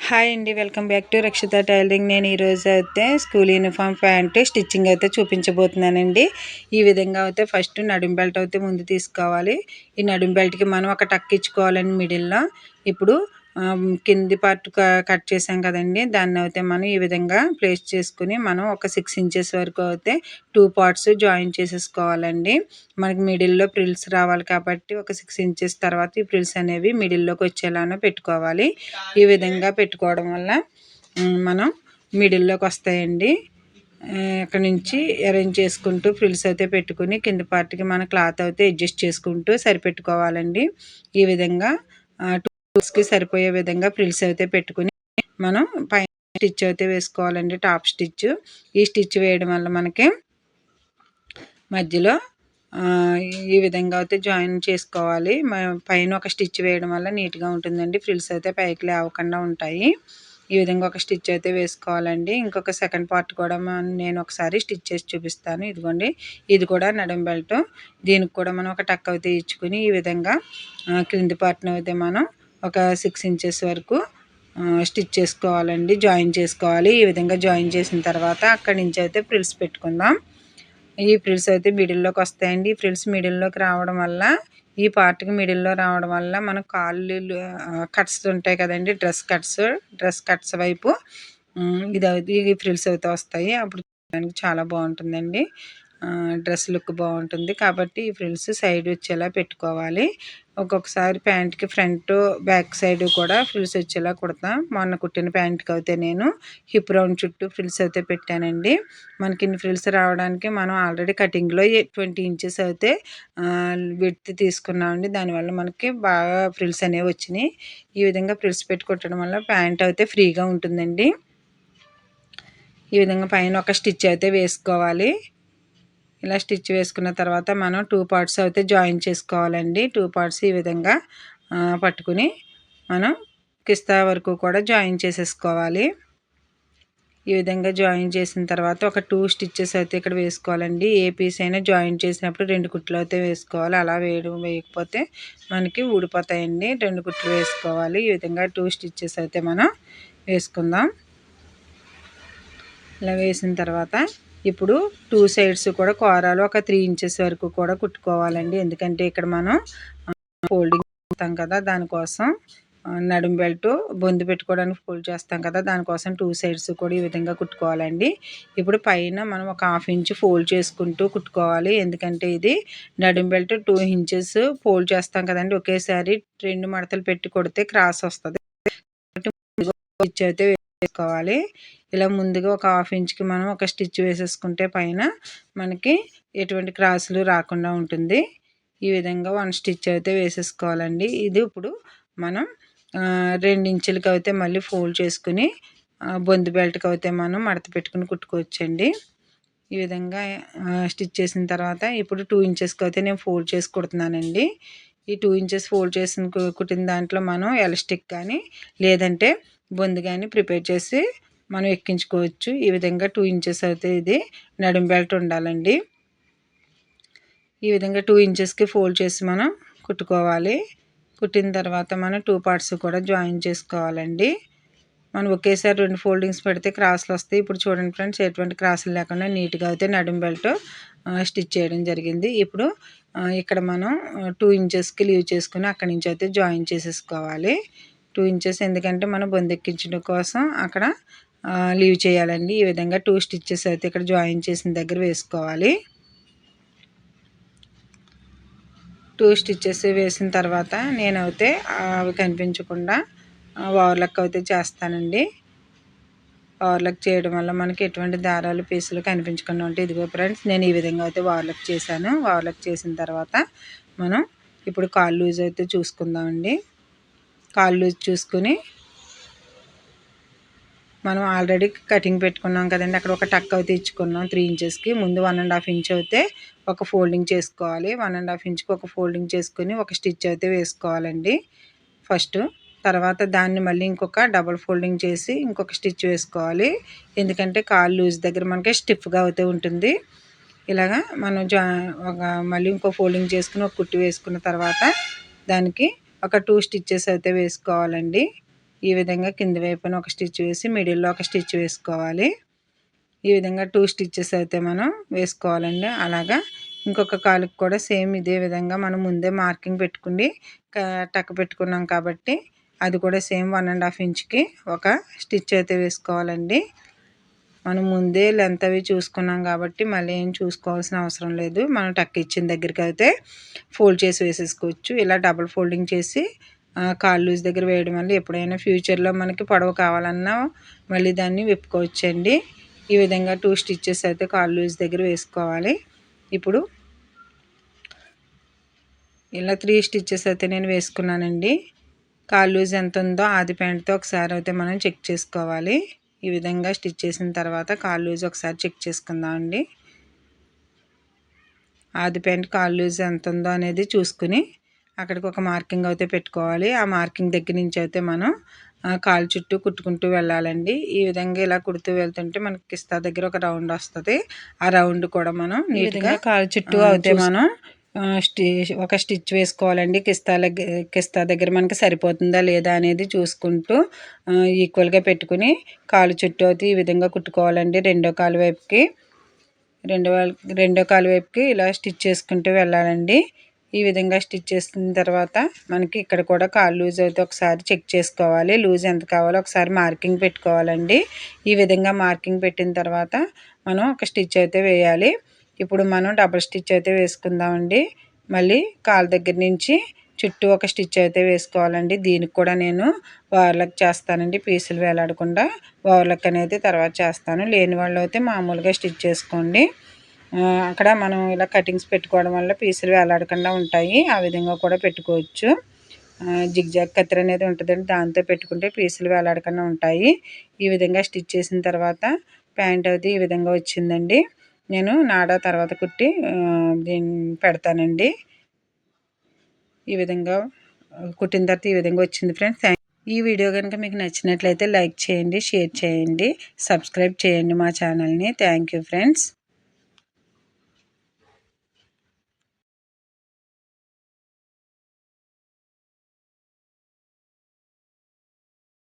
Hi అండి, welcome back to Rakshita tailoring. నేను ఈరోజు అయితే స్కూల్ యూనిఫామ్ ప్యాంటు స్టిచ్చింగ్ అయితే చూపించబోతున్నానండి. ఈ విధంగా అయితే ఫస్ట్ నడుం బెల్ట్ అయితే ముందు తీసుకోవాలి. ఈ నడుం బెల్ట్కి మనం ఒక టక్ ఇచ్చుకోవాలండి మిడిల్లో. ఇప్పుడు కింది పార్ట్ కట్ చేసాం కదండి, దాన్ని అయితే మనం ఈ విధంగా ప్లేస్ చేసుకుని మనం ఒక 6 ఇంచెస్ వరకు అయితే 2 పార్ట్స్ జాయిన్ చేసేసుకోవాలండి. మనకి మిడిల్లో ప్రిల్స్ రావాలి కాబట్టి ఒక 6 ఇంచెస్ తర్వాత ఈ ప్రిల్స్ అనేవి మిడిల్లోకి వచ్చేలాగా పెట్టుకోవాలి. ఈ విధంగా పెట్టుకోవడం వల్ల మనం మిడిల్లోకి వస్తాయండి. ఇక్కడ నుంచి అరేంజ్ చేసుకుంటూ ఫ్రిల్స్ అయితే పెట్టుకుని కింద పార్ట్కి మన క్లాత్ అయితే అడ్జస్ట్ చేసుకుంటూ సరిపెట్టుకోవాలండి. ఈ విధంగా టూల్స్కి సరిపోయే విధంగా ఫ్రిల్స్ అయితే పెట్టుకుని మనం పైన స్టిచ్ అయితే వేసుకోవాలండి, టాప్ స్టిచ్. ఈ స్టిచ్ వేయడం వల్ల మనకి మధ్యలో ఈ విధంగా అయితే జాయిన్ చేసుకోవాలి. పైన ఒక స్టిచ్ వేయడం వల్ల నీట్గా ఉంటుందండి, ఫ్రిల్స్ అయితే పైకి లేవకుండా ఉంటాయి. ఈ విధంగా ఒక స్టిచ్ అయితే వేసుకోవాలండి. ఇంకొక సెకండ్ పార్ట్ కూడా నేను ఒకసారి స్టిచ్ చేసి చూపిస్తాను. ఇదిగోండి, ఇది కూడా నడుం బెల్ట్. దీనికి కూడా మనం ఒక టక్ అయితే ఇచ్చుకుని ఈ విధంగా క్రింది పార్ట్ని అయితే మనం ఒక 6 ఇంచెస్ వరకు స్టిచ్ చేసుకోవాలండి, జాయిన్ చేసుకోవాలి. ఈ విధంగా జాయిన్ చేసిన తర్వాత అక్కడి నుంచి అయితే ఫ్రిల్స్ పెట్టుకుందాం. ఈ ఫ్రిల్స్ అయితే మిడిల్లోకి వస్తాయండి. ఈ ఫ్రిల్స్ మిడిల్లోకి రావడం వల్ల, ఈ పార్ట్కి మిడిల్లో రావడం వల్ల మన కాళ్ళు కట్స్ ఉంటాయి కదండి, డ్రెస్ కట్స్ వైపు ఈ ఫ్రిల్స్ అయితే వస్తాయి. అప్పుడు చూడడానికి చాలా బాగుంటుందండి, డ్రెస్ లుక్ బాగుంటుంది. కాబట్టి ఈ ఫ్రిల్స్ సైడ్ వచ్చేలా పెట్టుకోవాలి. ఒక్కొక్కసారి ప్యాంట్కి ఫ్రంట్ బ్యాక్ సైడ్ కూడా ఫ్రిల్స్ వచ్చేలా కుడతాం. మొన్న కుట్టిన ప్యాంట్కి అయితే నేను హిప్ రౌండ్ చుట్టూ ఫ్రిల్స్ అయితే పెట్టానండి. మనకి ఇన్ని ఫ్రిల్స్ రావడానికి మనం ఆల్రెడీ కటింగ్లో 20 ఇంచెస్ అయితే విడ్త్ తీసుకున్నామండి. దానివల్ల మనకి బాగా ఫ్రిల్స్ అనేవి వచ్చినాయి. ఈ విధంగా ఫ్రిల్స్ పెట్టి కుట్టడం వల్ల ప్యాంట్ అయితే ఫ్రీగా ఉంటుందండి. ఈ విధంగా పైన ఒక స్టిచ్ అయితే వేసుకోవాలి. ఇలా స్టిచ్ వేసుకున్న తర్వాత మనం 2 పార్ట్స్ అయితే జాయిన్ చేసుకోవాలండి. 2 పార్ట్స్ ఈ విధంగా పట్టుకుని మనం కిస్తా వరకు కూడా జాయిన్ చేసేసుకోవాలి. ఈ విధంగా జాయిన్ చేసిన తర్వాత ఒక 2 స్టిచ్చెస్ అయితే ఇక్కడ వేసుకోవాలండి. ఏ పీస్ అయినా జాయిన్ చేసినప్పుడు 2 కుట్లు అయితే వేసుకోవాలి. అలా వేయకపోతే మనకి ఊడిపోతాయండి. 2 కుట్లు వేసుకోవాలి. ఈ విధంగా 2 స్టిచ్చెస్ అయితే మనం వేసుకుందాం. ఇలా వేసిన తర్వాత ఇప్పుడు 2 సైడ్స్ కూడా కూరాలు ఒక 3 ఇంచెస్ వరకు కూడా కుట్టుకోవాలండి. ఎందుకంటే ఇక్కడ మనం ఫోల్డింగ్ చేస్తాం కదా, దానికోసం నడుం బెల్ట్ బొందు పెట్టుకోవడానికి ఫోల్డ్ చేస్తాం కదా, దానికోసం 2 సైడ్స్ కూడా ఈ విధంగా కుట్టుకోవాలండి. ఇప్పుడు పైన మనం ఒక 1/2 ఇంచ్ ఫోల్డ్ చేసుకుంటూ కుట్టుకోవాలి. ఎందుకంటే ఇది నడుం బెల్ట్ 2 ఇంచెస్ ఫోల్డ్ చేస్తాం కదండి, ఒకేసారి 2 మడతలు పెట్టి కొడితే క్రాస్ వస్తుంది. స్టిచ్ అయితే వేసుకోవాలి. ఇలా ముందుగా ఒక 1/2 ఇంచ్కి మనం ఒక స్టిచ్ వేసేసుకుంటే పైన మనకి ఎటువంటి క్రాసులు రాకుండా ఉంటుంది. ఈ విధంగా 1 స్టిచ్ అయితే వేసేసుకోవాలండి. ఇది ఇప్పుడు మనం 2 ఇంచులకి అయితే మళ్ళీ ఫోల్డ్ చేసుకుని బొందు బెల్ట్కి అయితే మనం మడత పెట్టుకుని కుట్టుకోవచ్చండి. ఈ విధంగా స్టిచ్ చేసిన తర్వాత ఇప్పుడు 2 ఇంచెస్కి అయితే నేను ఫోల్డ్ చేసి కుడుతున్నానండి. ఈ 2 ఇంచెస్ ఫోల్డ్ చేసిన కుట్టిన దాంట్లో మనం ఎలాస్టిక్ కానీ లేదంటే బొందు కానీ ప్రిపేర్ చేసి మనం ఎక్కించుకోవచ్చు. ఈ విధంగా 2 ఇంచెస్ అయితే ఇది నడుం బెల్ట్ ఉండాలండి. ఈ విధంగా 2 ఇంచెస్కి ఫోల్డ్ చేసి మనం కుట్టుకోవాలి. కుట్టిన తర్వాత మనం 2 పార్ట్స్ కూడా జాయిన్ చేసుకోవాలండి. మనం ఒకేసారి 2 ఫోల్డింగ్స్ పెడితే క్రాసులు వస్తాయి. ఇప్పుడు చూడండి ఫ్రెండ్స్, ఎటువంటి క్రాసులు లేకుండా నీట్గా అయితే నడుం బెల్ట్ స్టిచ్ చేయడం జరిగింది. ఇప్పుడు ఇక్కడ మనం 2 ఇంచెస్కి లీవ్ చేసుకుని అక్కడి నుంచి అయితే జాయిన్ చేసేసుకోవాలి. 2 ఇంచెస్ ఎందుకంటే మనం బొందెక్కించడం కోసం అక్కడ లీవ్ చేయాలండి. ఈ విధంగా 2 స్టిచ్చెస్ అయితే ఇక్కడ జాయిన్ చేసిన దగ్గర వేసుకోవాలి. 2 స్టిచ్చెస్ వేసిన తర్వాత నేనైతే అవి కనిపించకుండా ఓవర్లాక్ అయితే చేస్తానండి. ఓవర్లాక్ చేయడం వల్ల మనకి ఎటువంటి దారాలు పీసులు కనిపించకుండా ఉంటాయి. ఇదిగో ఫ్రెండ్స్, నేను ఈ విధంగా అయితే ఓవర్లాక్ చేశాను. ఓవర్లాక్ చేసిన తర్వాత మనం ఇప్పుడు కాల్ లూజ్ అయితే చూసుకుందామండి. కాల్ లూజ్ చూసుకుని మనం ఆల్రెడీ కటింగ్ పెట్టుకున్నాం కదండి, అక్కడ ఒక టక్ అయితే ఇచ్చుకున్నాం 3 ఇంచెస్కి. ముందు 1.5 ఇంచ్ అయితే ఒక ఫోల్డింగ్ చేసుకోవాలి. 1.5 ఇంచ్కి ఒక ఫోల్డింగ్ చేసుకుని ఒక స్టిచ్ అయితే వేసుకోవాలండి ఫస్ట్. తర్వాత దాన్ని మళ్ళీ ఇంకొక డబల్ ఫోల్డింగ్ చేసి ఇంకొక స్టిచ్ వేసుకోవాలి. ఎందుకంటే కాల్ లూజ్ దగ్గర మనకి స్టిఫ్గా అయితే ఉంటుంది. ఇలాగా మనం మళ్ళీ ఇంకో ఫోల్డింగ్ చేసుకుని ఒక కుట్టు వేసుకున్న తర్వాత దానికి ఒక 2 స్టిచ్చెస్ అయితే వేసుకోవాలండి. ఈ విధంగా కింది వైపున ఒక స్టిచ్ వేసి మిడిల్లో ఒక స్టిచ్ వేసుకోవాలి. ఈ విధంగా 2 స్టిచ్చెస్ అయితే మనం వేసుకోవాలండి. అలాగా ఇంకొక కాలుకి కూడా సేమ్ ఇదే విధంగా మనం ముందే మార్కింగ్ పెట్టుకుని టక్ పెట్టుకున్నాం కాబట్టి అది కూడా సేమ్ 1.5 ఇంచ్కి ఒక స్టిచ్ అయితే వేసుకోవాలండి. మనం ముందే లెంత్ అవి చూసుకున్నాం కాబట్టి మళ్ళీ ఏం చూసుకోవాల్సిన అవసరం లేదు. మనం టక్ ఇచ్చిన దగ్గరికి అయితే ఫోల్డ్ చేసి వేసేసుకోవచ్చు. ఇలా డబుల్ ఫోల్డింగ్ చేసి కాలు లూజ్ దగ్గర వేయడం వల్ల ఎప్పుడైనా ఫ్యూచర్లో మనకి పొడవు కావాలన్నా మళ్ళీ దాన్ని విప్పుకోవచ్చండి. ఈ విధంగా 2 స్టిచ్చెస్ అయితే కాలు లూజ్ దగ్గర వేసుకోవాలి. ఇప్పుడు ఇలా 3 స్టిచ్చెస్ అయితే నేను వేసుకున్నానండి. కాలు లూజ్ ఎంత ఉందో ఆది ప్యాంట్తో ఒకసారి అయితే మనం చెక్ చేసుకోవాలి. ఈ విధంగా స్టిచ్ చేసిన తర్వాత కాలు లూజ్ ఒకసారి చెక్ చేసుకుందాం అండి. ఆది ప్యాంట్ కాలు లూజ్ ఎంత ఉందో అనేది చూసుకుని అక్కడికి ఒక మార్కింగ్ అయితే పెట్టుకోవాలి. ఆ మార్కింగ్ దగ్గర నుంచి అయితే మనం కాలు చుట్టూ కుట్టుకుంటూ వెళ్ళాలండి. ఈ విధంగా ఇలా కుడుతూ వెళ్తుంటే మనకి కిస్తా దగ్గర ఒక రౌండ్ వస్తుంది. ఆ రౌండ్ కూడా మనం నీట్గా కాలు చుట్టూ అయితే మనం ఒక స్టిచ్ వేసుకోవాలండి. కిస్తా దగ్గర మనకి సరిపోతుందా లేదా అనేది చూసుకుంటూ ఈక్వల్గా పెట్టుకుని కాలు చుట్టూ అయితే ఈ విధంగా కుట్టుకోవాలండి. రెండో కాలు వైపుకి ఇలా స్టిచ్ చేసుకుంటూ వెళ్ళాలండి. ఈ విధంగా స్టిచ్ చేసిన తర్వాత మనకి ఇక్కడ కూడా కాలు లూజ్ అయితే ఒకసారి చెక్ చేసుకోవాలి. లూజ్ ఎంత కావాలో ఒకసారి మార్కింగ్ పెట్టుకోవాలండి. ఈ విధంగా మార్కింగ్ పెట్టిన తర్వాత మనం ఒక స్టిచ్ అయితే వేయాలి. ఇప్పుడు మనం డబుల్ స్టిచ్ అయితే వేసుకుందామండి. మళ్ళీ కాలు దగ్గర నుంచి చుట్టూ ఒక స్టిచ్ అయితే వేసుకోవాలండి. దీనికి కూడా నేను ఓవర్లాక్ చేస్తానండి. పీసులు వేలాడకుండా ఓవర్లాక్ అనేది తర్వాత చేస్తాను. లేని వాళ్ళు అయితే మామూలుగా స్టిచ్ చేసుకోండి. అక్కడ మనం ఇలా కటింగ్స్ పెట్టుకోవడం వల్ల పీసులు వేలాడకుండా ఉంటాయి. ఆ విధంగా కూడా పెట్టుకోవచ్చు. జిగ్జాగ్ కత్తెర అనేది ఉంటుందండి. దాంతో పెట్టుకుంటే పీసులు వేలాడకుండా ఉంటాయి. ఈ విధంగా స్టిచ్ చేసిన తర్వాత ప్యాంట్ అయితే ఈ విధంగా వచ్చిందండి. నేను నాడా తర్వాత కుట్టి దీన్ని పెడతానండి. ఈ విధంగా కుట్టిన తర్వాత ఈ విధంగా వచ్చింది ఫ్రెండ్స్. ఈ వీడియో కనుక మీకు నచ్చినట్లయితే లైక్ చేయండి, షేర్ చేయండి, సబ్స్క్రైబ్ చేయండి మా ఛానల్ని. Thank you friends.